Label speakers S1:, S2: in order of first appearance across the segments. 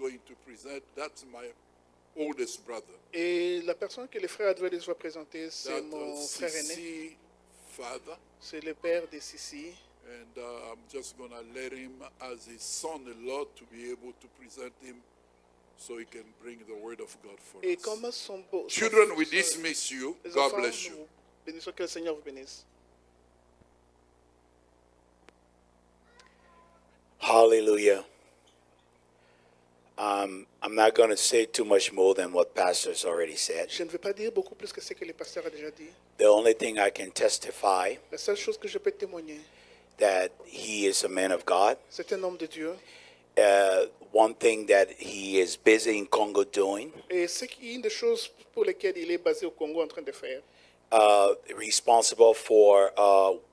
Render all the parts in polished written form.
S1: going to present, that's my oldest brother.
S2: Et la personne que le frère Advelis va présenter, c'est
S1: That
S2: mon frère aîné.
S1: Sissi father.
S2: C'est le père de Sissi.
S1: And I'm just going to let him, as his son-in-law, to be able to present him so he can bring the word of God for
S2: Et
S1: us.
S2: comme
S1: Children, we dismiss you.
S2: les
S1: God
S2: enfants,
S1: bless you.
S2: nous bénissons, que le Seigneur vous bénisse.
S3: Hallelujah. I'm not going to say too much more than what Pastor's already said.
S2: Je ne vais pas dire beaucoup plus que ce que le pasteur a déjà dit.
S3: The only thing I can testify
S2: La seule chose que je peux témoigner,
S3: that he is a man of God.
S2: c'est un homme de Dieu.
S3: One thing that he is busy in Congo doing,
S2: Et c'est une des choses pour lesquelles il est basé au Congo en train de faire.
S3: responsible for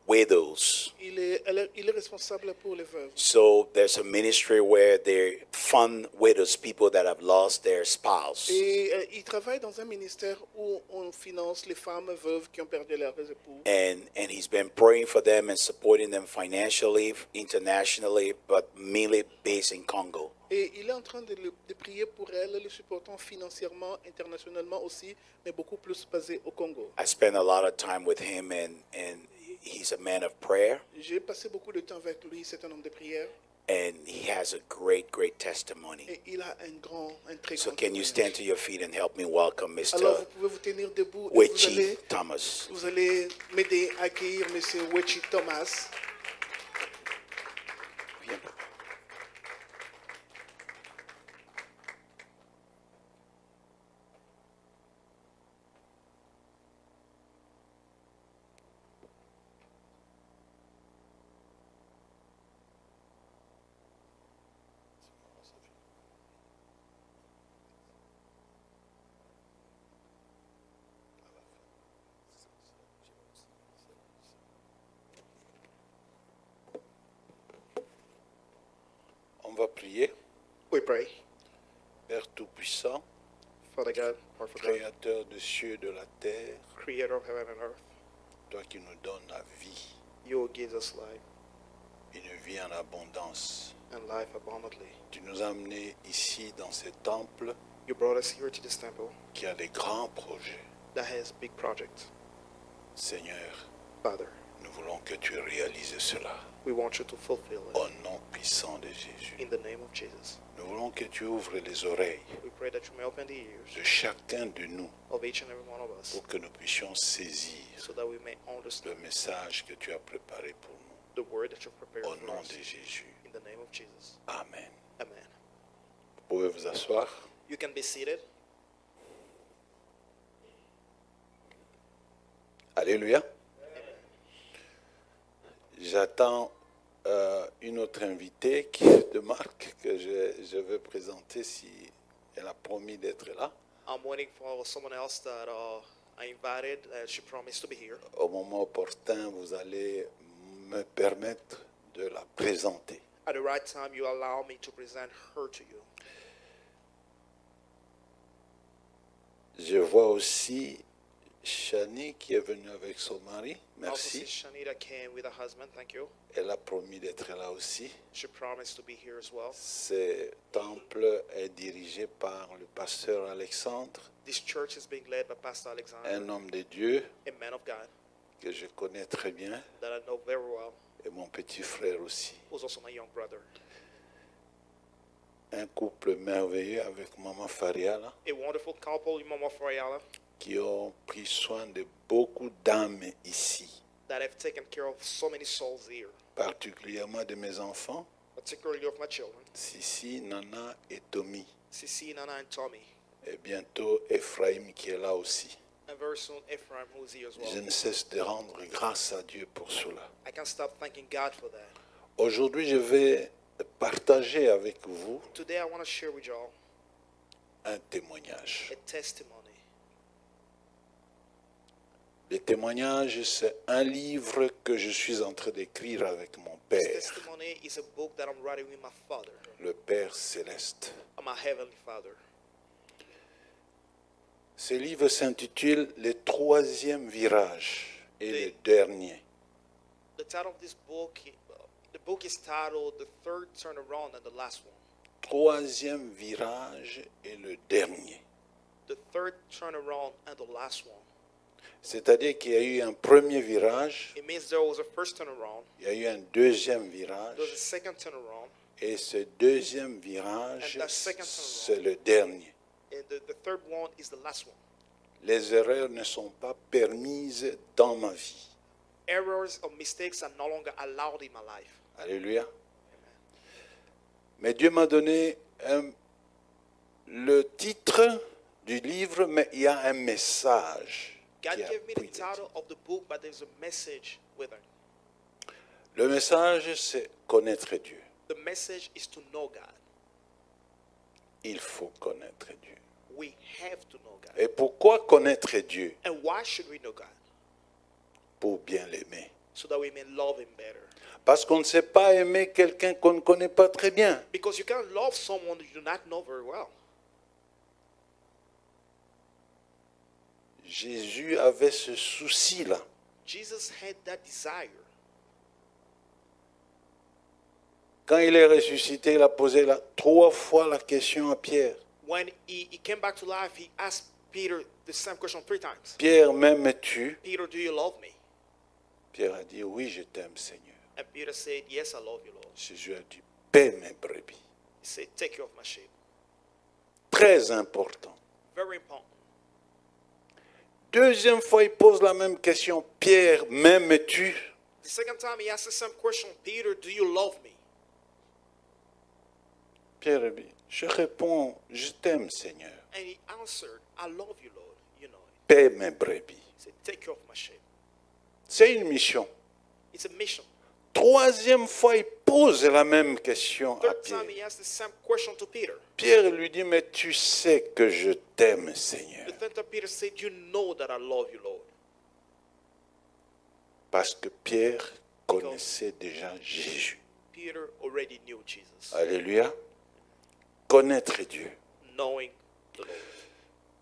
S3: widows.
S2: Il est responsable pour les veuves.
S3: So there's a ministry where they fund widows, people that have lost their spouse.
S2: Et il travaille dans un ministère où on finance les femmes veuves qui ont perdu leurs époux.
S3: And he's been praying for them and supporting them financially, internationally, but mainly based in Congo.
S2: Et il est en train de prier pour elles, les supportant financièrement, internationalement aussi, mais beaucoup plus basé au Congo.
S3: I spent a lot of time with him, and he's a man of prayer,
S2: J'ai passé beaucoup de temps avec lui, c'est un homme de prière.
S3: and he has a great testimony.
S2: Et il a un très
S3: So
S2: grand
S3: can you
S2: témoignage.
S3: stand to your feet and help me welcome
S2: Alors
S3: Mr.
S2: vous pouvez vous tenir debout et
S3: Wechi Thomas?
S2: vous allez m'aider à accueillir M. Wechi Thomas.
S4: On va prier.
S2: We pray.
S4: Père Tout-Puissant,
S2: Father God, Powerful God,
S4: Créateur des cieux et de la terre,
S2: Creator of heaven and earth,
S4: toi qui nous donnes la vie,
S2: you will give us life
S4: une vie en abondance.
S2: and life abundantly.
S4: Tu nous as amenés ici dans ce temple
S2: You brought us here to this temple
S4: qui a des grands projets.
S2: that has big projects.
S4: Seigneur,
S2: Father,
S4: nous voulons que tu réalises cela
S2: we want you to fulfill
S4: au
S2: it
S4: nom puissant de Jésus.
S2: in the name of Jesus.
S4: Nous voulons que tu ouvres les oreilles
S2: We pray that you may open the ears
S4: de chacun de nous
S2: of each and every one of us
S4: pour que nous puissions saisir
S2: so that we may understand
S4: le message que tu as préparé pour nous.
S2: the word that you've prepared
S4: Au
S2: for
S4: nom
S2: us.
S4: de Jésus.
S2: In the name of Jesus.
S4: Amen.
S2: Amen.
S4: Vous pouvez vous asseoir.
S2: You can be seated.
S4: Alléluia. J'attends une autre invitée qui est de Marc que je vais présenter si elle a promis d'être là.
S2: I'm waiting for someone else that I invited. She promised to be here.
S4: Au moment opportun, vous allez me permettre de la présenter.
S2: At the right time, you allow me to present her to you.
S4: Je vois aussi Shani qui est venue avec son mari.
S2: Also see
S4: Merci.
S2: Shanita came with her husband. Thank you.
S4: Elle a promis d'être là aussi.
S2: She promised to be here as well.
S4: Ce temple est dirigé par le pasteur Alexandre,
S2: This church is being led by Pastor Alexander,
S4: un homme de Dieu
S2: a man of God
S4: que je connais très bien,
S2: that I know very well,
S4: et mon petit frère aussi.
S2: who's also my young brother.
S4: Un couple merveilleux avec Maman Fariala
S2: A wonderful couple, Mama Fariala,
S4: qui ont pris soin de beaucoup d'âmes ici,
S2: that have taken care of so many souls here,
S4: particulièrement de mes enfants,
S2: particularly of my children,
S4: Sissi, Nana et Tommy.
S2: Sisi, Nana, and Tommy.
S4: Et bientôt Ephraim qui est là aussi.
S2: And very soon, Ephraim, who's here as
S4: Je
S2: well.
S4: ne cesse de rendre grâce à Dieu pour cela.
S2: I can't stop thanking God for that.
S4: Aujourd'hui, je vais partager avec vous
S2: Today, I want to share with y'all
S4: un témoignage.
S2: a testimony.
S4: Le témoignage, c'est un livre que je suis en train d'écrire avec mon
S2: This
S4: Père,
S2: testimony is a book that I'm writing with my Father,
S4: le Père céleste.
S2: my Heavenly Father.
S4: Ce livre s'intitule « Le troisième virage et le dernier ».
S2: The title of this book, the book is titled "The Third Turnaround and the Last One."
S4: troisième virage et le dernier.
S2: The third turnaround and the last one.
S4: C'est-à-dire qu'il y a eu un premier virage,
S2: It means there was a first turnaround,
S4: il y a eu un deuxième virage,
S2: there was a second turnaround,
S4: et ce deuxième virage,
S2: And that second
S4: c'est le dernier.
S2: and the third one is the last one.
S4: Les erreurs ne sont pas permises dans ma vie.
S2: Errors or mistakes are no longer allowed in my life.
S4: Alléluia. Mais Dieu m'a donné le titre du livre, mais il y a un message.
S2: God
S4: qui est
S2: gave me
S4: appuyé
S2: the title of the book, but there's a message with it.
S4: Le message, c'est connaître Dieu.
S2: The message is to know God.
S4: Il faut connaître Dieu.
S2: We have to know God.
S4: Et pourquoi connaître Dieu?
S2: And why should we know God?
S4: Pour bien l'aimer.
S2: So that we may love Him better.
S4: Parce qu'on ne sait pas aimer quelqu'un qu'on ne connaît pas très bien.
S2: Because you can't love someone you do not know very well.
S4: Jésus avait ce souci-là.
S2: Jesus had that desire.
S4: Quand il est ressuscité, il a posé 3 fois la question à Pierre.
S2: When he came back to life, he asked Peter the same question 3 times.
S4: Pierre, m'aimes-tu?
S2: Peter, do you love me?
S4: Pierre a dit, oui, je t'aime, Seigneur.
S2: And Peter said, yes, I love you, Lord.
S4: Jésus a dit, paie mes brebis.
S2: He said, take care of my sheep.
S4: Très important.
S2: Very important.
S4: Deuxième fois, il pose la même question. Pierre, m'aimes-tu?
S2: The second time he asked the same question, Peter, do you love me?
S4: Pierre a dit, je réponds, je t'aime, Seigneur.
S2: And he answered, I love you, Lord. You know it.
S4: Paie mes brebis.
S2: He said, take care of my sheep.
S4: C'est une mission.
S2: It's a mission.
S4: Troisième fois, il pose la même question à
S2: Third
S4: Pierre.
S2: time he asked the same question to Peter.
S4: Pierre lui dit, mais tu sais que je t'aime, Seigneur.
S2: The third time Peter said, you know that I love you, Lord.
S4: Parce que Pierre connaissait déjà Jésus.
S2: Peter already knew Jesus.
S4: Alléluia. Connaître Dieu.
S2: Knowing the Lord.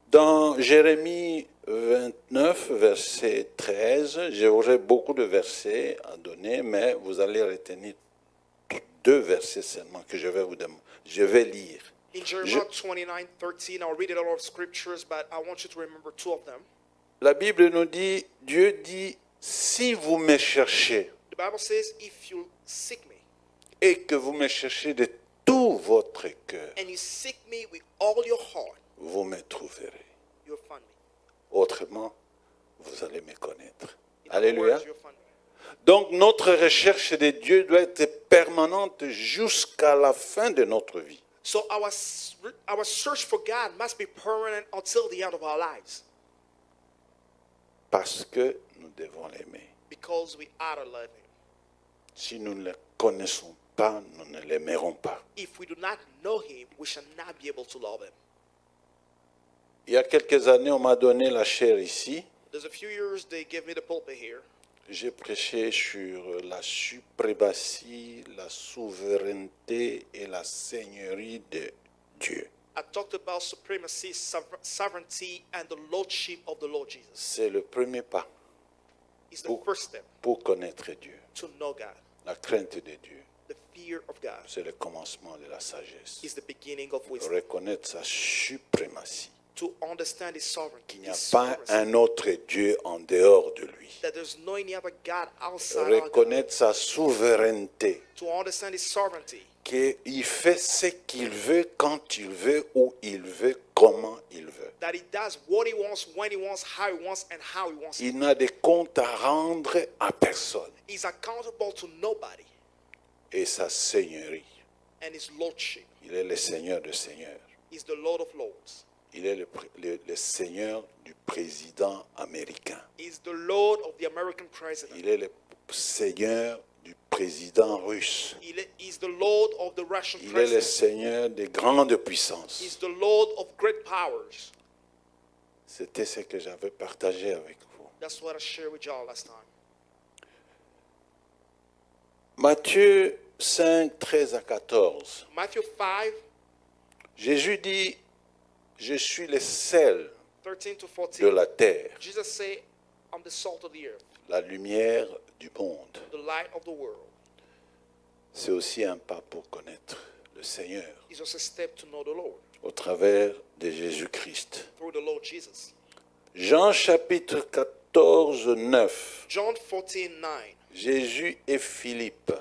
S4: Dans Jérémie 29, verset 13, j'aurai beaucoup de versets à donner, mais vous allez retenir 2 versets seulement que je vais vous demander. Je vais lire.
S2: In Jeremiah 29:13, I'll read a lot of scriptures, but I want you to remember 2 of them.
S4: La Bible nous dit, Dieu dit, si vous me cherchez
S2: The Bible says, if you seek me,
S4: et que vous me cherchez de tout votre cœur,
S2: and you seek me with all your heart,
S4: vous me trouverez.
S2: you'll find me.
S4: Autrement, vous allez me connaître.
S2: In other
S4: Alléluia.
S2: words, you'll find me.
S4: Donc notre recherche de Dieu doit être permanente jusqu'à la fin de notre vie.
S2: So our search for God must be permanent until the end of our lives,
S4: Parce que nous devons l'aimer.
S2: because we are to love Him.
S4: Si nous ne le connaissons pas, nous ne l'aimerons pas.
S2: If we do not know Him, we shall not be able to love Him.
S4: Il y a quelques années, on m'a donné la chair ici.
S2: There's a few years they gave me the pulpit here.
S4: J'ai prêché sur la suprématie, la souveraineté et la seigneurie de Dieu.
S2: I talked about supremacy, sovereignty, and the lordship of the Lord Jesus.
S4: C'est le premier pas
S2: It's the first step
S4: pour connaître Dieu.
S2: to know God.
S4: La crainte de Dieu,
S2: The fear of God
S4: c'est le commencement de la sagesse.
S2: is the beginning of wisdom.
S4: Reconnaître sa suprématie.
S2: To understand His sovereignty,
S4: Qu'il n'y a
S2: His
S4: pas
S2: supremacy,
S4: un autre Dieu en dehors de lui.
S2: that there's no any other God outside our God.
S4: Reconnaître sa souveraineté.
S2: To understand His sovereignty,
S4: Qu'il fait ce qu'il veut, quand il veut, où il veut, comment il veut.
S2: that He does what He wants, when He wants, how He wants, and how He wants.
S4: Il n'a de compte à rendre à personne.
S2: He's accountable to nobody,
S4: Et sa seigneurie.
S2: and His lordship
S4: Il est le Seigneur de seigneurs.
S2: is the Lord of lords.
S4: Il est le Seigneur du président américain.
S2: Is the Lord of the American president.
S4: Il est le Seigneur du président russe.
S2: He's the Lord of the Russian
S4: Il est le
S2: president.
S4: Seigneur des grandes puissances.
S2: He's the Lord of great powers.
S4: C'était ce que j'avais partagé avec vous.
S2: That's what I shared with y'all last time.
S4: Matthieu 5, 13 à 14.
S2: Matthew 5,
S4: Jésus dit, je suis le sel
S2: 13 to
S4: de
S2: 14.
S4: la terre,
S2: Jesus said, I'm the salt of the earth,
S4: la lumière du monde.
S2: the light of the world.
S4: C'est aussi un pas pour connaître le Seigneur
S2: is just a step to know the Lord
S4: au travers de Jésus-Christ.
S2: through the Lord Jesus.
S4: Jean chapitre 14, 9.
S2: John 14:9.
S4: Jésus et Philippe.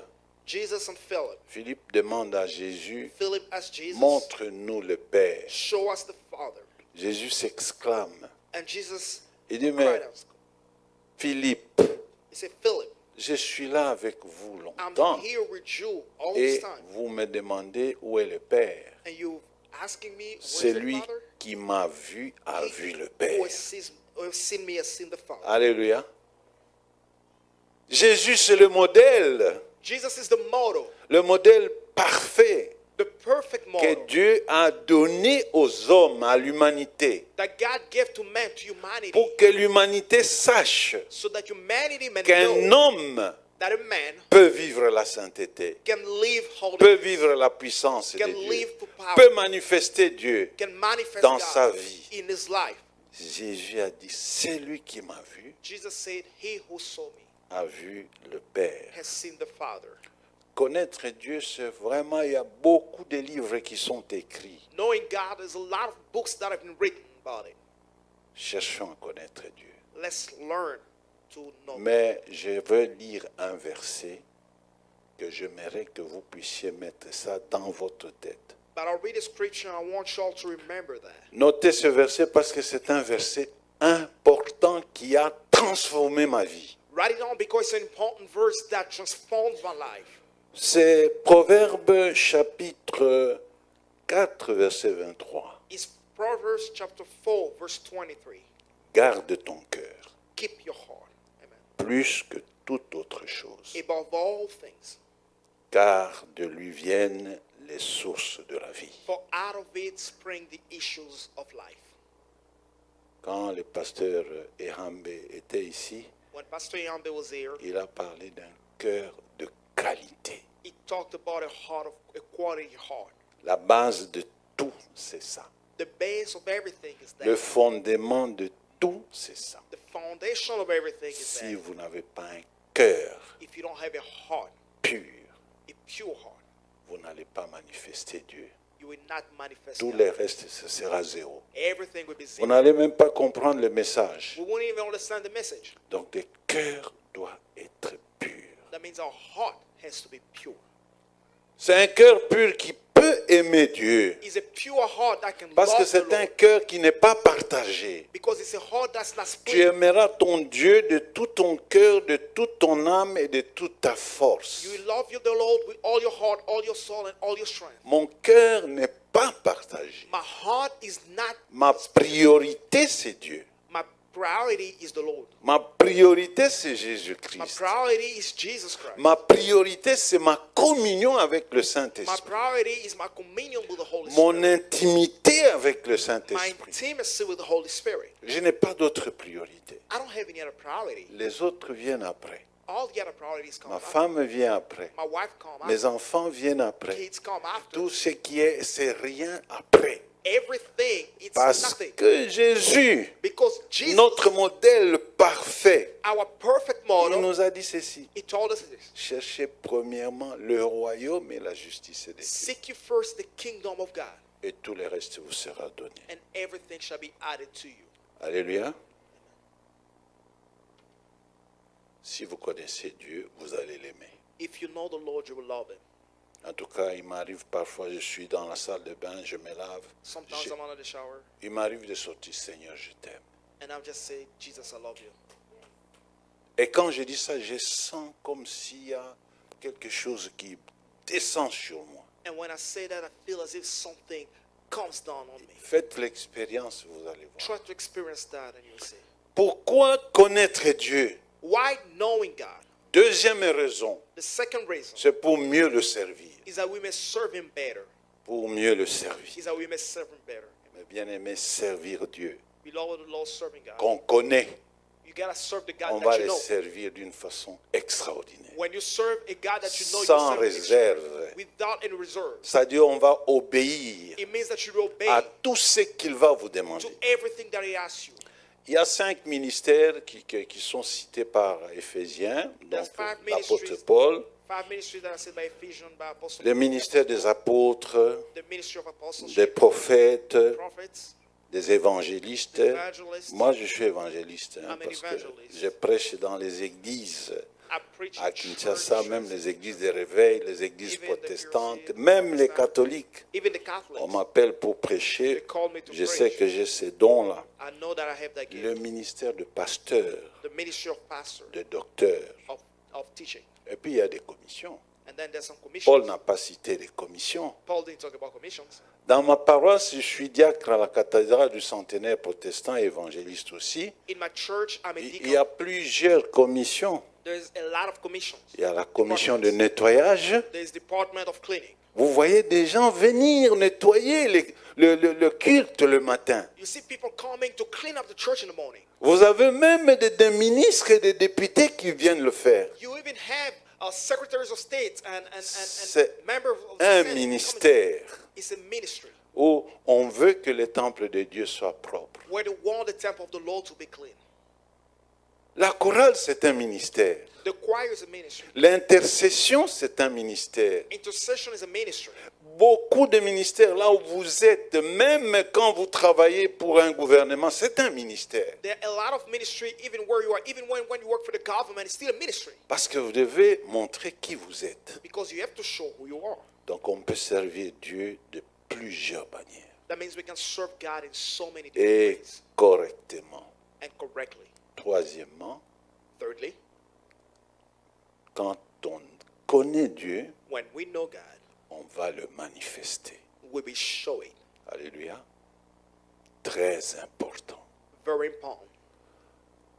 S2: Jesus and Philip.
S4: Philippe demande à Jésus,
S2: Philip asked Jesus,
S4: montre-nous le Père.
S2: show us the Father.
S4: Jésus s'exclame.
S2: And Jesus
S4: Il dit,
S2: cried
S4: mais
S2: out.
S4: Philippe,
S2: He said, Philip,
S4: je suis là avec vous
S2: I'm
S4: longtemps
S2: here with you all
S4: et
S2: this time.
S4: vous me demandez où est le Père.
S2: And you asking me, where's the
S4: Celui
S2: Father?
S4: qui m'a vu a vu le
S2: Who
S4: Père.
S2: has seen me has seen the Father.
S4: Alléluia. Jésus, c'est le modèle
S2: Jesus is the
S4: modèle parfait
S2: the perfect
S4: que
S2: model
S4: Dieu a donné aux hommes, à l'humanité,
S2: that God gave to man, to humanity,
S4: pour que l'humanité sache
S2: so that humanity may
S4: qu'un
S2: know
S4: homme
S2: that a man
S4: peut vivre la sainteté,
S2: can live
S4: peut
S2: holy,
S4: vivre la puissance de
S2: can
S4: Dieu,
S2: live to power,
S4: peut manifester Dieu.
S2: can manifest
S4: dans
S2: God
S4: sa vie.
S2: in his life.
S4: Jésus a dit, celui qui m'a vu
S2: Jesus said, he who saw me
S4: a vu le Père.
S2: has seen the Father.
S4: Connaître Dieu, c'est vraiment, il y a beaucoup de livres qui sont écrits.
S2: Knowing God, there's a lot of books that have been written about it.
S4: Cherchons à connaître Dieu.
S2: Let's learn to know.
S4: Mais je veux lire un verset que j'aimerais que vous puissiez mettre ça dans votre tête.
S2: But I'll read a scripture and I want you all to remember that.
S4: Notez ce verset parce que c'est un verset important qui a transformé ma vie.
S2: Write it down because it's an important verse that transforms my life.
S4: C'est Proverbe chapitre 4, verset 23.
S2: It's Proverbs chapter 4, verse 23.
S4: Garde ton cœur
S2: Keep your heart. Amen.
S4: plus que toute autre chose,
S2: Above all things.
S4: car de lui viennent les sources de la vie.
S2: For out of it spring the issues of life.
S4: Quand le pasteur Ehambe était ici,
S2: When Pastor Yambe was here,
S4: il a parlé d'un cœur de qualité.
S2: he talked about a quality heart.
S4: La base de tout, c'est ça.
S2: The base of everything is that.
S4: Le fondement de tout, c'est ça.
S2: The foundation of everything is
S4: Si
S2: that.
S4: vous n'avez pas un cœur
S2: If you don't have a heart,
S4: pur,
S2: a pure heart,
S4: vous n'allez pas manifester Dieu.
S2: you will not manifest
S4: Tout
S2: God.
S4: le reste, ce sera zéro.
S2: Everything will be
S4: Vous
S2: zero.
S4: n'allez même pas comprendre le message.
S2: We won't even understand the message.
S4: Donc, le cœur doit être pur.
S2: That means our heart has to be pure.
S4: C'est un cœur pur qui peut aimer Dieu.
S2: It's a pure heart that can
S4: Parce que
S2: love the
S4: c'est un
S2: Lord.
S4: cœur qui n'est pas partagé.
S2: Because it's a heart that's not
S4: Tu
S2: split.
S4: aimeras ton Dieu de tout ton cœur, de toute ton âme et de toute ta force.
S2: You will love you, the Lord, with all your heart, all your soul, and all your strength.
S4: Mon cœur n'est pas partagé.
S2: My heart is not.
S4: Ma priorité, c'est Dieu.
S2: My priority is the Lord.
S4: Ma priorité, c'est
S2: My
S4: Jésus-Christ.
S2: priority is Jesus Christ.
S4: Ma priorité, c'est ma communion avec le
S2: My
S4: Saint-Esprit.
S2: priority is my communion with the Holy
S4: Mon
S2: Spirit.
S4: intimité avec le
S2: My
S4: Saint-Esprit.
S2: intimacy with the Holy Spirit.
S4: Je n'ai pas d'autre priorité.
S2: I don't have any other priority.
S4: Les autres viennent après.
S2: All the other priorities come
S4: Ma
S2: after.
S4: femme vient après.
S2: My wife come
S4: Mes
S2: after.
S4: enfants viennent après.
S2: Kids come after.
S4: Tout ce qui est, c'est rien après.
S2: Everything, it's
S4: Parce
S2: nothing.
S4: que Jésus,
S2: Because Jesus,
S4: notre modèle parfait,
S2: our perfect
S4: il
S2: model,
S4: nous a dit ceci.
S2: he told us this.
S4: Cherchez premièrement le royaume et la justice de Dieu.
S2: Seek you first the kingdom of God,
S4: Et tout le reste vous sera donné.
S2: and everything shall be added to you.
S4: Alléluia. Si vous connaissez Dieu, vous allez l'aimer.
S2: If you know the Lord, you will love him.
S4: En tout cas, il m'arrive parfois, je suis dans la salle de bain, je me lave.
S2: Sometimes I'm under the shower,
S4: Il m'arrive de sortir, Seigneur, je t'aime.
S2: and I'll just say, Jesus, I love you.
S4: Et quand je dis ça, je sens comme s'il y a quelque chose qui descend sur moi.
S2: And when I say that, I feel as if something comes down on me.
S4: Faites l'expérience, vous allez voir.
S2: Try to experience that, and you'll see.
S4: Pourquoi connaître Dieu?
S2: Why knowing God?
S4: Deuxième raison,
S2: The second reason
S4: c'est pour mieux le servir.
S2: is that we may serve him better.
S4: Pour mieux le servir.
S2: Is that we may serve him better.
S4: Mais bien aimé, servir Dieu,
S2: Beloved, the Lord serving God.
S4: qu'on connaît,
S2: You gotta serve the
S4: on
S2: God
S4: va
S2: that you
S4: le
S2: know.
S4: servir d'une façon extraordinaire.
S2: When you serve a God that you know,
S4: Sans
S2: you serve
S4: réserve.
S2: without any reserve.
S4: C'est-à-dire, on va obéir
S2: It means that you will obey
S4: à tout ce qu'il va vous demander.
S2: to everything that He asks you.
S4: Il y a 5 ministères qui sont cités par Éphésiens, donc
S2: There's 5
S4: l'apôtre
S2: ministries
S4: Paul.
S5: Five ministries that are said by Ephesians, by Apostle
S4: Le ministère des apôtres,
S5: the ministry of apostleship,
S4: des prophètes,
S5: prophets,
S4: des évangélistes.
S5: evangelists.
S4: Moi, je suis évangéliste
S5: I'm an
S4: parce que
S5: evangelist.
S4: je prêche dans les églises.
S5: I preach
S4: À
S5: in
S4: Kinshasa,
S5: churches,
S4: même les églises de réveil, les églises
S5: even the
S4: protestantes,
S5: PRC,
S4: même les
S5: Protestant,
S4: catholiques.
S5: even the Catholics.
S4: On m'appelle pour
S5: They
S4: prêcher.
S5: call me to
S4: Je
S5: preach.
S4: sais que j'ai ces dons-là.
S5: I know that I have that
S4: Le
S5: gift.
S4: ministère de pasteur,
S5: The ministry of pastor,
S4: de docteur.
S5: of teaching.
S4: Et puis il y a des commissions.
S5: And then there's some commissions.
S4: Paul n'a pas cité les commissions.
S5: Paul didn't talk about commissions.
S4: Dans ma paroisse, je suis diacre à la cathédrale du centenaire protestant et évangéliste aussi.
S5: In my church, I'm a
S4: Il
S5: deacon.
S4: y a plusieurs commissions.
S5: There's a lot of commissions.
S4: Il y a la commission de nettoyage.
S5: There's department of cleaning.
S4: Vous voyez des gens venir nettoyer le culte le matin.
S5: You see people coming to clean up the church in the morning.
S4: Vous avez même des ministres et des députés qui viennent le faire.
S5: You even have secretaries of state and
S4: C'est
S5: members of the
S4: un
S5: Senate
S4: ministère
S5: coming. It's a ministry
S4: où on veut que le temple de Dieu soit propre.
S5: where they want the temple of the Lord to be clean.
S4: La chorale, c'est un ministère.
S5: The choir is a ministry.
S4: L'intercession, c'est un ministère.
S5: Intercession is a ministry.
S4: Beaucoup de ministères, là où vous êtes, même quand vous travaillez pour un gouvernement, c'est un ministère.
S5: There are a lot of ministry even where you are, even when you work for the government, it's still a ministry.
S4: Parce que vous devez montrer qui vous êtes.
S5: Because you have to show who you are.
S4: Donc on peut servir Dieu de plusieurs manières.
S5: That means we can serve God in so many different
S4: Et
S5: ways
S4: correctement.
S5: and correctly.
S4: Troisièmement,
S5: Thirdly,
S4: quand on connaît Dieu,
S5: when we know God,
S4: on va le manifester.
S5: we'll be showing.
S4: Alléluia. Très important.
S5: Very important.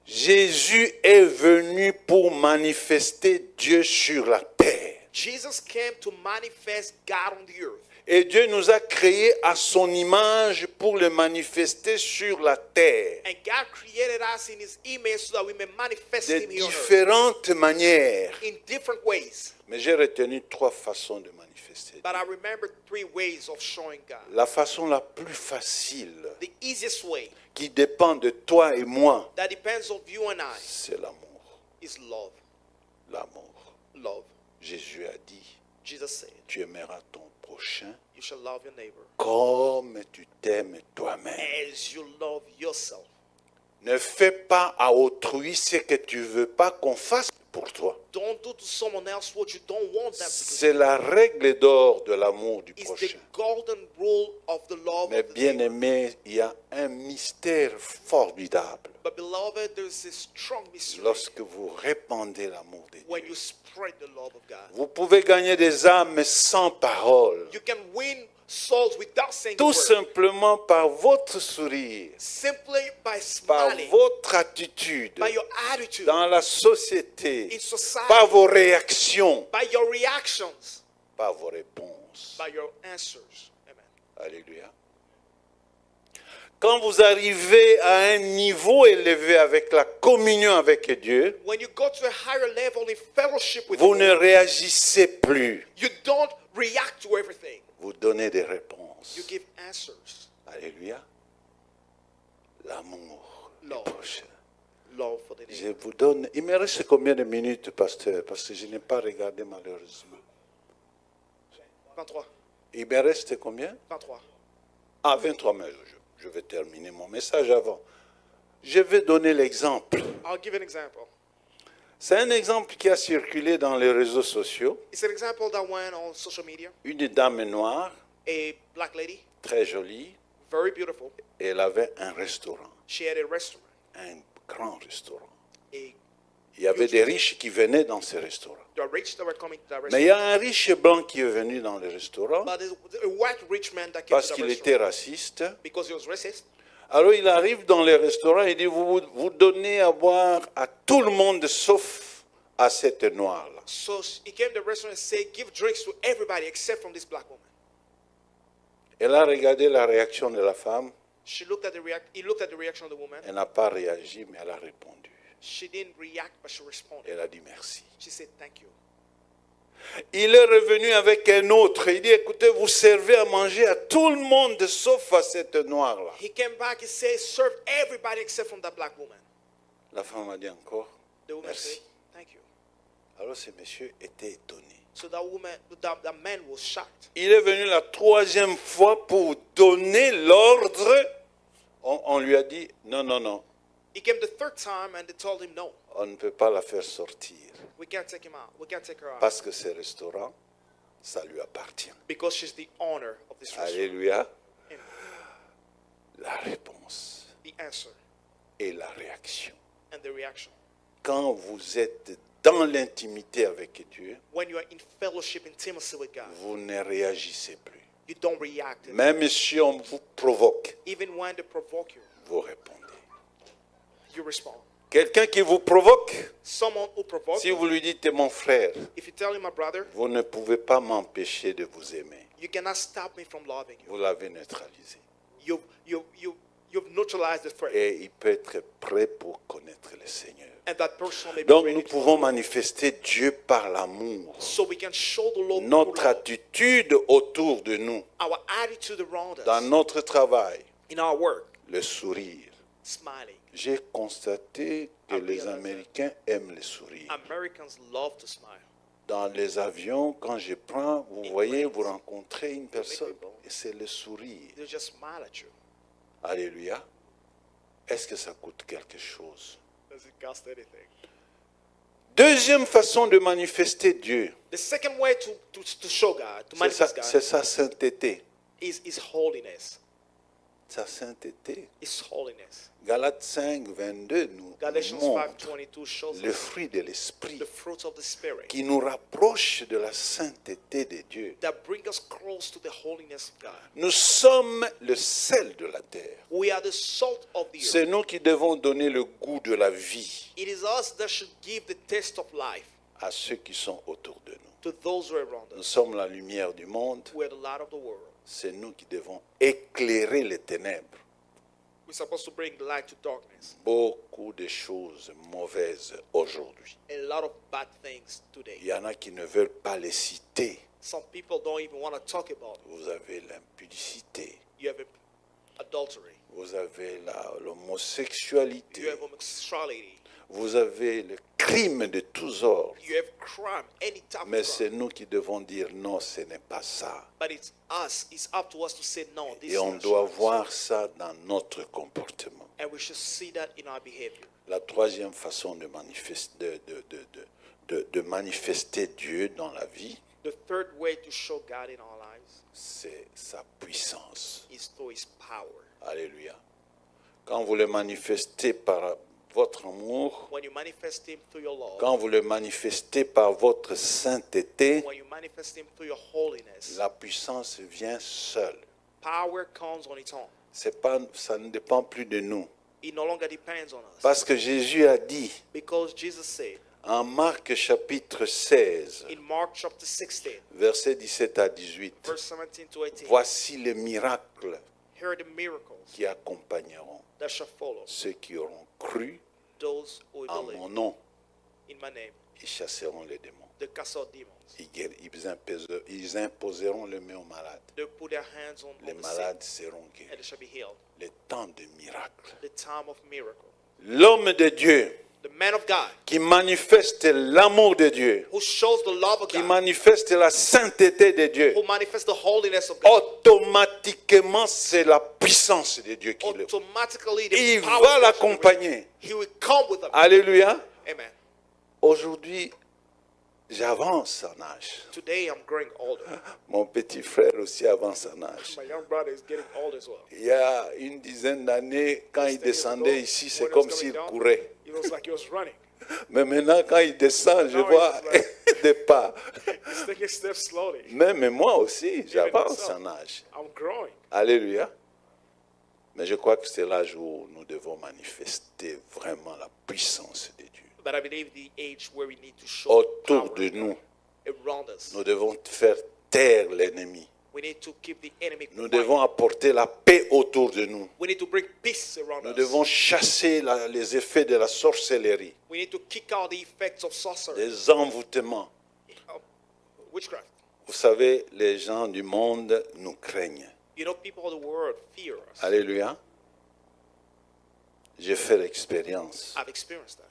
S4: Jésus est venu pour manifester Dieu sur la terre.
S5: Jesus came to manifest God on the earth.
S4: Et Dieu nous a créés à son image pour le manifester sur la terre.
S5: And God created us in His image so that we may manifest
S4: De
S5: Him here on earth
S4: différentes manières.
S5: in different ways.
S4: Mais j'ai retenu trois façons de manifester.
S5: But I remember three ways of showing God.
S4: La façon la plus facile,
S5: The easiest way
S4: qui dépend de toi et moi,
S5: that depends on you and I
S4: c'est l'amour.
S5: is love.
S4: L'amour.
S5: Love.
S4: Jésus a dit,
S5: Jesus said,
S4: tu aimeras ton prochain
S5: you shall love your neighbor
S4: comme tu t'aimes toi-même.
S5: as you love yourself.
S4: Ne fais pas à autrui ce que tu veux pas qu'on fasse pour toi.
S5: Don't do to someone else what you don't want them to do.
S4: C'est la règle d'or de l'amour du
S5: It's the
S4: prochain.
S5: golden rule of the love
S4: Mais
S5: of the
S4: bien
S5: neighbor.
S4: aimé, il y a un mystère formidable
S5: But beloved, there's a strong mystery
S4: lorsque vous répandez l'amour de
S5: when
S4: Dieu.
S5: you spread the love of God.
S4: Vous pouvez gagner des âmes sans parole,
S5: You can win souls without saying a
S4: tout
S5: word.
S4: simplement par votre sourire,
S5: Simply by
S4: par
S5: smiling,
S4: votre attitude
S5: by your attitude,
S4: dans la société,
S5: in society,
S4: par vos réactions,
S5: by your reactions,
S4: par vos réponses.
S5: by your answers. Amen.
S4: Alléluia. Quand vous arrivez à un niveau élevé avec la communion avec Dieu,
S5: When you go to a higher level in fellowship with
S4: vous
S5: the
S4: ne
S5: Lord,
S4: réagissez plus.
S5: you don't react to everything.
S4: Vous donnez des réponses.
S5: You give answers.
S4: Alléluia. L'amour du
S5: Love.
S4: prochain.
S5: Love for the
S4: Je
S5: neighbor.
S4: vous donne. Il me reste combien de minutes, pasteur? Parce que je n'ai pas regardé malheureusement.
S5: 23.
S4: Il me reste combien?
S5: 23.
S4: Ah, 23 mais je vais terminer mon message avant. Je vais donner l'exemple.
S5: I'll give an example.
S4: C'est un exemple qui a circulé dans les réseaux sociaux.
S5: It's an example that went on social media.
S4: Une dame noire,
S5: A black lady,
S4: très jolie,
S5: very beautiful.
S4: et elle avait un restaurant,
S5: She had a restaurant.
S4: un grand restaurant.
S5: A,
S4: Il y avait des riches qui venaient dans ce restaurant.
S5: the rich that were coming to that
S4: Mais il y
S5: restaurant.
S4: a un riche blanc qui est venu dans le restaurant
S5: But there's a white rich man that came
S4: parce
S5: to the
S4: qu'il était
S5: restaurant
S4: raciste.
S5: because he was racist.
S4: Alors il arrive dans le restaurant et dit, vous donnez à boire à tout le monde sauf à cette noire-là.
S5: So he came to the restaurant and said, give drinks to everybody except from this black woman.
S4: Elle a regardé la réaction de la femme.
S5: He looked at the reaction of the woman.
S4: Elle n'a pas réagi, mais elle a répondu.
S5: She didn't react, but she responded.
S4: Elle a dit merci.
S5: She said, thank you.
S4: Il est revenu avec un autre. Il dit, écoutez, vous servez à manger à tout le monde sauf à cette noire-là.
S5: He came back and said, serve everybody except from that black woman.
S4: La femme a dit encore,
S5: The woman
S4: merci.
S5: said, thank you.
S4: Alors ce monsieur était étonné.
S5: So that that man was shocked.
S4: Il est venu la troisième fois pour donner l'ordre. On lui a dit, non, non, non,
S5: He came the third time and they told him no.
S4: on ne peut pas la faire sortir.
S5: We can't take him out. We can't take her out.
S4: Parce que ce restaurant, ça lui appartient.
S5: Because she's the owner of this restaurant.
S4: Alléluia.
S5: Amen.
S4: La réponse
S5: The answer
S4: et la réaction.
S5: and the reaction.
S4: Quand vous êtes dans l'intimité avec Dieu,
S5: When you are in fellowship, intimacy with God,
S4: vous ne réagissez plus.
S5: you don't react.
S4: Même si on vous provoque,
S5: Even when they provoke you,
S4: vous répondez.
S5: you respond.
S4: Quelqu'un qui vous provoque,
S5: Someone who provokes
S4: si
S5: you,
S4: vous lui dites, t'es mon frère,
S5: if you tell him, my brother,
S4: vous ne pouvez pas m'empêcher de vous aimer.
S5: you cannot stop me from loving you.
S4: Vous l'avez neutralisé.
S5: You've neutralized the threat.
S4: Et il peut être prêt pour connaître le Seigneur.
S5: And that person may be
S4: Donc
S5: ready
S4: nous
S5: to
S4: pouvons
S5: love
S4: manifester Dieu par l'amour.
S5: you. So we can show the Lord
S4: Notre
S5: through love.
S4: attitude autour de nous,
S5: Our attitude around
S4: dans
S5: us,
S4: notre travail,
S5: in our work,
S4: le sourire.
S5: smiling.
S4: J'ai constaté que
S5: Ah,
S4: les
S5: oui,
S4: Américains aiment le sourire.
S5: Americans love to smile.
S4: Dans les avions, quand je prends, vous voyez, vous rencontrez une personne et c'est le sourire.
S5: They just smile at you.
S4: Alléluia. Est-ce que ça coûte quelque chose?
S5: Does it cost anything?
S4: Deuxième façon de manifester Dieu,
S5: The second way to show God, to
S4: c'est
S5: manifest
S4: sa
S5: God,
S4: sainteté.
S5: is Holiness.
S4: Sa sainteté.
S5: Is holiness.
S4: Galates 5, 22 nous
S5: Galatians
S4: montre
S5: 5:22 shows
S4: le
S5: us
S4: fruit de l'esprit
S5: the fruits of the Spirit
S4: qui nous rapproche de la sainteté de Dieu.
S5: that bring us close to the holiness of God.
S4: Nous sommes le sel de la terre.
S5: We are the salt of the earth.
S4: C'est nous qui devons donner le goût de la vie
S5: It is us that should give the taste of life
S4: à ceux qui sont autour de nous.
S5: to those who are around
S4: Nous
S5: us.
S4: sommes la lumière du monde.
S5: We are the light of the world.
S4: C'est nous qui devons éclairer les ténèbres.
S5: We're supposed to bring light to darkness.
S4: Beaucoup de choses mauvaises aujourd'hui.
S5: A lot of bad things
S4: Il
S5: today.
S4: y en a qui ne veulent pas les citer.
S5: Some people don't even want to talk about it.
S4: Vous avez l'impudicité.
S5: You have adultery.
S4: Vous avez
S5: You
S4: l'homosexualité.
S5: have homosexuality.
S4: Vous avez le crime de tous ordres.
S5: You have crime, any type
S4: Mais
S5: of
S4: c'est
S5: crime.
S4: nous qui devons dire non, ce n'est pas ça.
S5: But it's us. It's up to us to say no. This
S4: Et
S5: is
S4: on
S5: not
S4: doit
S5: so.
S4: voir ça dans notre comportement.
S5: And we should see that in our behavior.
S4: La troisième façon de manifester Dieu dans la vie,
S5: The third way to show God in our lives
S4: c'est sa puissance.
S5: is through His power.
S4: Alléluia. Quand vous le manifestez par votre amour,
S5: When you manifest Him through your love,
S4: quand vous le manifestez par votre sainteté,
S5: when you manifest Him through your holiness,
S4: la puissance vient seule.
S5: power comes on its own.
S4: Ça ne dépend plus de nous.
S5: It no longer depends on us.
S4: Parce que Jésus a dit
S5: Because Jesus said
S4: en Marc chapitre 16,
S5: in Mark chapter 16,
S4: versets 17 à 18,
S5: verse 17 to 18,
S4: voici les miracles
S5: here are the miracles
S4: qui accompagneront
S5: that shall follow
S4: ceux qui auront cru
S5: those who
S4: en
S5: believe
S4: mon nom.
S5: in my name.
S4: Ils chasseront les démons.
S5: They cast out demons.
S4: Ils imposeront le main aux malades.
S5: They put their hands on
S4: Les
S5: the sick
S4: malades seront
S5: and
S4: guéris.
S5: they shall be healed.
S4: Le temps de miracles.
S5: The time of miracle.
S4: L'homme de Dieu
S5: The man of God
S4: qui manifeste l'amour de Dieu,
S5: who shows the love of
S4: qui
S5: God,
S4: manifeste la sainteté de Dieu,
S5: who manifests the holiness of God,
S4: automatiquement c'est la puissance de Dieu qui le fait.
S5: automatically the
S4: Il
S5: power
S4: va
S5: of God
S4: l'accompagner.
S5: He will come with them.
S4: Alléluia.
S5: Amen.
S4: Aujourd'hui, j'avance en âge.
S5: Today I'm growing older.
S4: Mon petit frère aussi avance en âge.
S5: My young brother is getting old as well.
S4: Il y a une dizaine d'années, quand il
S5: 10 years
S4: descendait
S5: ago,
S4: ici,
S5: when
S4: c'est
S5: he was
S4: comme
S5: coming
S4: s'il
S5: down,
S4: courait.
S5: It was like he was running.
S4: Mais maintenant, quand il descend, je
S5: Now
S4: vois
S5: he's like-
S4: des pas.
S5: He's taking steps slowly.
S4: Mais moi aussi, j'avance
S5: himself.
S4: en âge.
S5: I'm growing.
S4: Alléluia. Mais je crois que c'est l'âge où nous devons manifester vraiment la puissance de Dieu.
S5: But I believe the age where we need to show
S4: Autour
S5: power
S4: de nous,
S5: around us.
S4: nous devons faire taire l'ennemi.
S5: We need to keep the enemy
S4: Nous
S5: quiet.
S4: devons apporter la paix autour de nous.
S5: We need to bring peace around
S4: Nous
S5: us.
S4: devons chasser les effets de la sorcellerie,
S5: We need to kick out the effects of sorcery,
S4: des envoûtements.
S5: of witchcraft.
S4: Vous savez, les gens du monde nous craignent.
S5: You know, people of the world fear us.
S4: Alléluia. J'ai fait l'expérience.
S5: I've experienced that.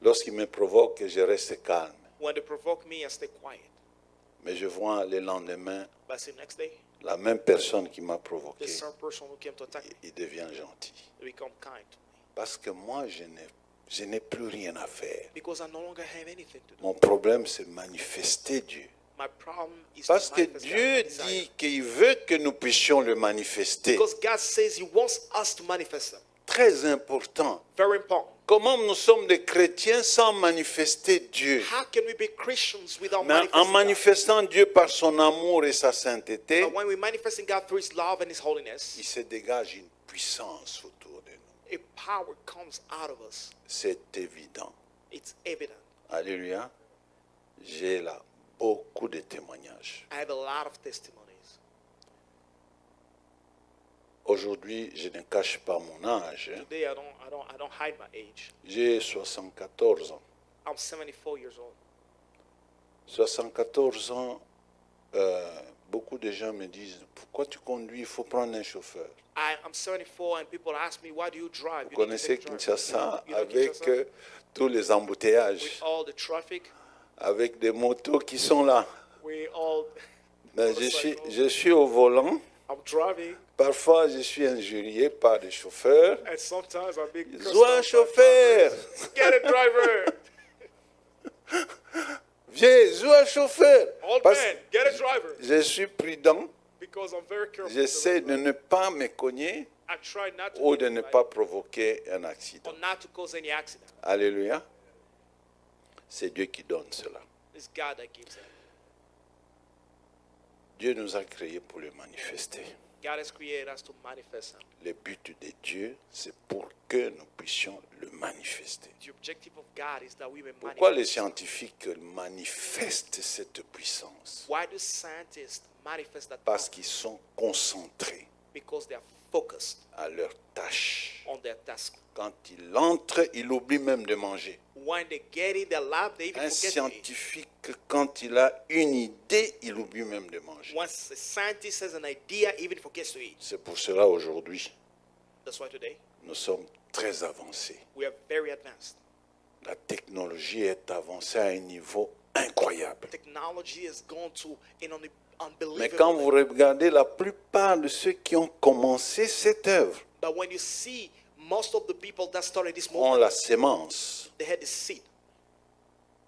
S4: Lorsqu'ils me provoquent, je reste calme.
S5: When they provoke me, I stay quiet.
S4: Mais je vois le lendemain,
S5: But I see next day,
S4: la même personne qui m'a provoqué,
S5: the same person who came to attack me,
S4: il devient gentil.
S5: they become kind to me.
S4: Parce que moi, je n'ai plus rien à faire.
S5: Because I no longer have anything to do.
S4: Mon problème, c'est manifester Dieu.
S5: My problem is
S4: Parce
S5: to
S4: que
S5: manifest
S4: Dieu
S5: God's desire.
S4: dit qu'il veut que nous puissions le manifester.
S5: Because God says He wants us to manifest them.
S4: Très important.
S5: Very important.
S4: Comment nous sommes des chrétiens sans manifester Dieu?
S5: How can we be Christians without
S4: Mais en
S5: manifesting God?
S4: manifestant Dieu par son amour et sa sainteté,
S5: But when we're manifesting God through His love and His holiness,
S4: il se dégage une puissance autour de nous.
S5: a power comes out of us.
S4: C'est évident.
S5: It's evident.
S4: Alléluia. J'ai là beaucoup de témoignages.
S5: I have a lot of testimonies.
S4: Aujourd'hui, je ne cache pas mon âge.
S5: Today, I don't hide my age.
S4: J'ai 74 ans.
S5: I'm 74 years old.
S4: 74 ans, beaucoup de gens me disent, pourquoi tu conduis? Il faut prendre un chauffeur.
S5: I'm 74, and people ask me, why do you drive?
S4: Vous
S5: You need to
S4: connaissez
S5: take a driver.
S4: Kinshasa
S5: You know
S4: avec
S5: Kinshasa?
S4: tous les embouteillages,
S5: With all the traffic,
S4: avec des motos qui sont là.
S5: we all.
S4: Mais je suis au volant.
S5: I'm driving,
S4: Parfois, je suis injurié par des chauffeurs.
S5: and sometimes I'm being cursed
S4: Sois un
S5: out by
S4: chauffeur.
S5: drivers. Get a driver.
S4: Viens, sois un chauffeur.
S5: Old
S4: Parce
S5: man, get a driver.
S4: que je suis prudent.
S5: Because I'm very careful.
S4: J'essaie de ne pas me cogner
S5: I try not to.
S4: ou
S5: hit
S4: de ne
S5: anybody
S4: pas provoquer un accident.
S5: or not to cause any accident.
S4: Alléluia. C'est Dieu qui donne cela.
S5: It's God that gives it.
S4: Dieu nous a créés pour le manifester.
S5: God has created us to manifest Him.
S4: Le but de Dieu, c'est pour que nous puissions le manifester.
S5: The objective of God is that we may
S4: Pourquoi les
S5: manifest.
S4: scientifiques manifestent cette puissance?
S5: Why do scientists manifest that
S4: Parce
S5: power?
S4: qu'ils sont concentrés
S5: Because they are focused
S4: à leur tâche.
S5: on their task.
S4: Quand ils entrent, ils oublient même de manger.
S5: When they get in their lab, they even
S4: Un
S5: forget to eat.
S4: scientifique, quand il a une idée, il oublie même de manger.
S5: Once a scientist has an idea, even forgets to eat.
S4: C'est pour cela aujourd'hui,
S5: That's why today
S4: nous sommes très avancés.
S5: we are very advanced.
S4: La technologie est avancée à un niveau incroyable.
S5: Technology has gone to an
S4: Mais quand
S5: unbelievable
S4: vous
S5: level.
S4: regardez la plupart de ceux qui ont commencé cette œuvre,
S5: But when you see most of the people that started this
S4: ont
S5: movement,
S4: la sémence.
S5: they had this seed.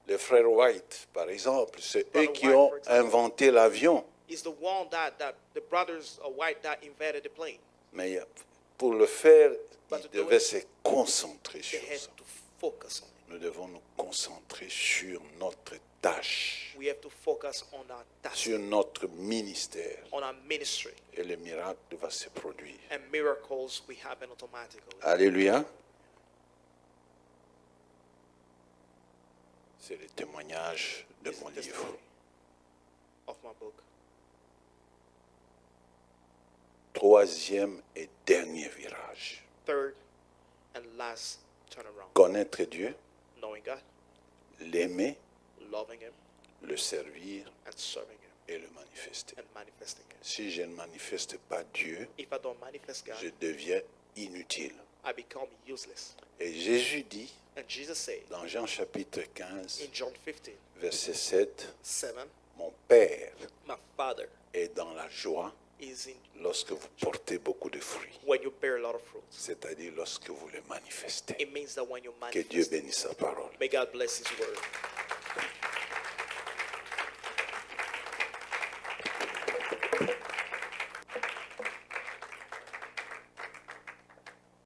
S4: Les frères White, par exemple, c'est eux
S5: Brother
S4: qui
S5: White,
S4: ont
S5: for example.
S4: inventé l'avion.
S5: Is the one that the brothers are white that invented the plane.
S4: Mais pour le faire,
S5: But
S4: ils
S5: to do
S4: devaient
S5: it,
S4: se concentrer
S5: They
S4: sur
S5: had
S4: ça.
S5: to focus on it.
S4: Nous devons nous concentrer sur notre tâche,
S5: We have to focus on our task,
S4: sur notre ministère.
S5: on our ministry,
S4: Et le miracle va se produire.
S5: and miracles will happen automatically.
S4: Alléluia. C'est le témoignage de
S5: This is
S4: mon
S5: the
S4: livre.
S5: testimony of my book.
S4: Troisième et dernier virage.
S5: Third and last turnaround.
S4: Connaître Dieu,
S5: Knowing God,
S4: l'aimer,
S5: loving Him,
S4: le servir
S5: and serving Him,
S4: et le manifester.
S5: and manifesting Him.
S4: Si je ne manifeste pas Dieu,
S5: If I don't manifest God,
S4: je deviens inutile.
S5: I become useless.
S4: Et Jésus dit
S5: And Jesus said
S4: dans Jean chapitre 15,
S5: in John 15,
S4: verset 7,
S5: 7,
S4: mon Père
S5: my Father
S4: est dans la joie
S5: is in
S4: lorsque vous portez beaucoup de fruits,
S5: when you bear a lot of fruits.
S4: c'est-à-dire lorsque vous le manifestez.
S5: It means that when you
S4: Que Dieu
S5: manifest,
S4: bénisse sa parole.
S5: may God bless His word.